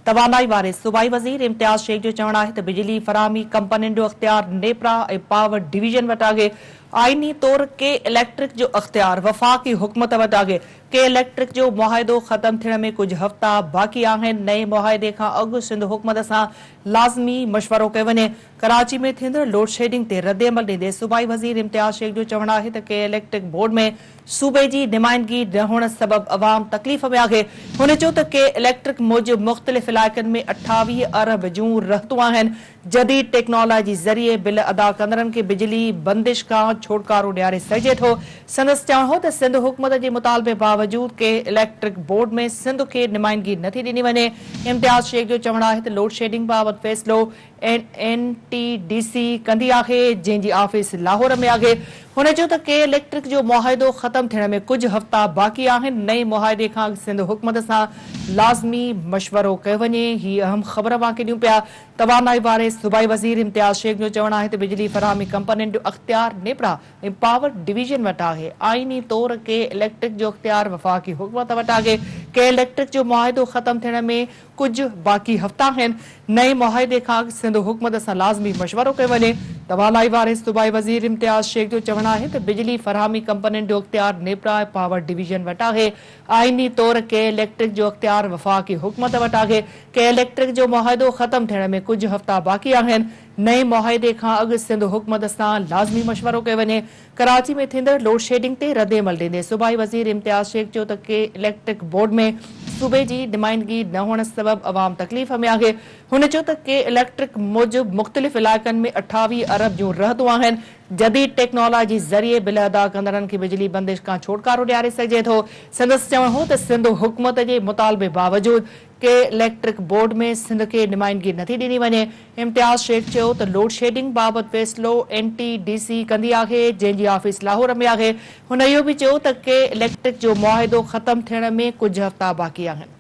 तवानाई वारे सूबाई वज़ीर इम्तियाज़ शेख जो चवणु आहे त बिजली फ़राहमी कंपनियुनि जो अख़्तियार नेपरा ऐं पावर डिवीजन वटि आहे। आईनी तौर के इलेक्ट्रिक जो अख़्तियार वफ़ाक़ी हुकूमत वटि आहे। के इलेक्ट्रिक जो मुआहिदो ख़त्म थियण में कुछ हफ़्ता बाक़ी आहिनि। नए मुआहिदे खां अॻु सिंध हुकूमत सां लाज़मी मशवरो कयो वञे। कराची में थींदड़ लोड शेडिंग ते रद्द अमल ॾींदे सूबाई वज़ीर इम्तियाज़ शेख जो चवणु आहे त के इलेक्ट्रिक बोर्ड में सूबे जी नुमाइंदगी न हुअण सबबि अवाम तकलीफ़ में आहे। हुन चयो त के इलेक्ट्रिक मूजिब मुख़्तलिफ़ इलाइक़नि में 28 अरब जूं रहतूं आहिनि। जदीद टेक्नोलॉजी ज़रिए बिल अदा कंदड़नि खे बिजली बंदिश खां छुटकारो ॾियारे सघिजे थो। संदसि चवणु हो त सिंध हुकूमत जे मुतालबे बावजूद के इलेक्ट्रिक बोर्ड में सिंध खे नुमाइंदगी नथी ॾिनी वञे। इम्तियाज़ शेख जो चवणु आहे त लोड शेडिंग बाबति फ़ैसिलो NTDC कंदी आहे, जंहिंजी ऑफिस लाहौर में आहे। हुन चयो त के इलेक्ट्रिक जो मुआहिदो ख़त्म थियण में कुछ हफ़्ता बाक़ी आहिनि। नए मुआहिदे खां सिंध हुकूमत सां लाज़मी मशवरो कयो वञे। ही अहम ख़बर वांके ॾियूं पिया। तवानाई वारे सूबाई वज़ीर इम्तियाज़ शेख जो चवणु आहे त बिजली फ़राहमी कंपनियुनि जो अख़्तियार नेपरा ऐं पावर डिवीजन वटि आहे। आईनी तौर के इलेक्ट्रिक जो अख़्तियार वफ़ाक़ी हुकूमत वटि आहे। के इलेक्ट्रिक जो मुआहिदो ख़त्म थियण में कुछ बाक़ी हफ़्ता आहिनि। नए मुआहिदे खां सिंध हुकूमत सां लाज़मी मशवरो कयो वञे। तवानाई वारे सूबाई वज़ीर इम्तियाज़ शेख जो चवणु आहे त बिजली फ़राहमी कंपनियुनि जो अख़्तियार नेपरा ऐं पावर डिवीजन वटि आहे। आईनी तौर के इलेक्ट्रिक जो अख़्तियार वफ़ाक़ी हुकूमत वटि आहे। के इलेक्ट्रिक जो मुआहिदो ख़त्म थियण में कुछ हफ़्ता बाक़ी आहिनि। नए मुआहिदे खां अॻु सिंध हुकूमत सां लाज़मी मशवरो कयो वञे। कराची में थींदड़ लोड शेडिंग ते रद्द अमल ॾींदे सूबाई वज़ीर इम्तियाज़ शेख चयो त के इलेक्ट्रिक बोर्ड में सूबे जी नुमाइंदगी न हुअण सबबि अवाम तकलीफ़ में आहे। हुन चयो त के इलेक्ट्रिक मूजिब मुख़्तलिफ़ इलाइक़नि में 28 अरब जूं रहतूं आहिनि। जदीद टेक्नोलॉजी ज़रिए बिल अदा कंदड़नि खे बिजली बंदिश खां छुटकारो ॾियारे सघिजे थो। संदसि चवणु हो त सिंध हुकूमत जे मुतालबे बावजूद के इलेक्ट्रिक बोर्ड में सिंध खे नुमाइंदगी नथी ॾिनी वञे। इम्तियाज़ शेख चयो त लोड शेडिंग बाबति फ़ैसिलो NTDC कंदी आहे, जंहिंजी ऑफिस लाहौर में आहे। हुन इहो बि चयो त के इलेक्ट्रिक जो मुआहिदो ख़त्म थियण में कुछ हफ़्ता बाक़ी आहिनि।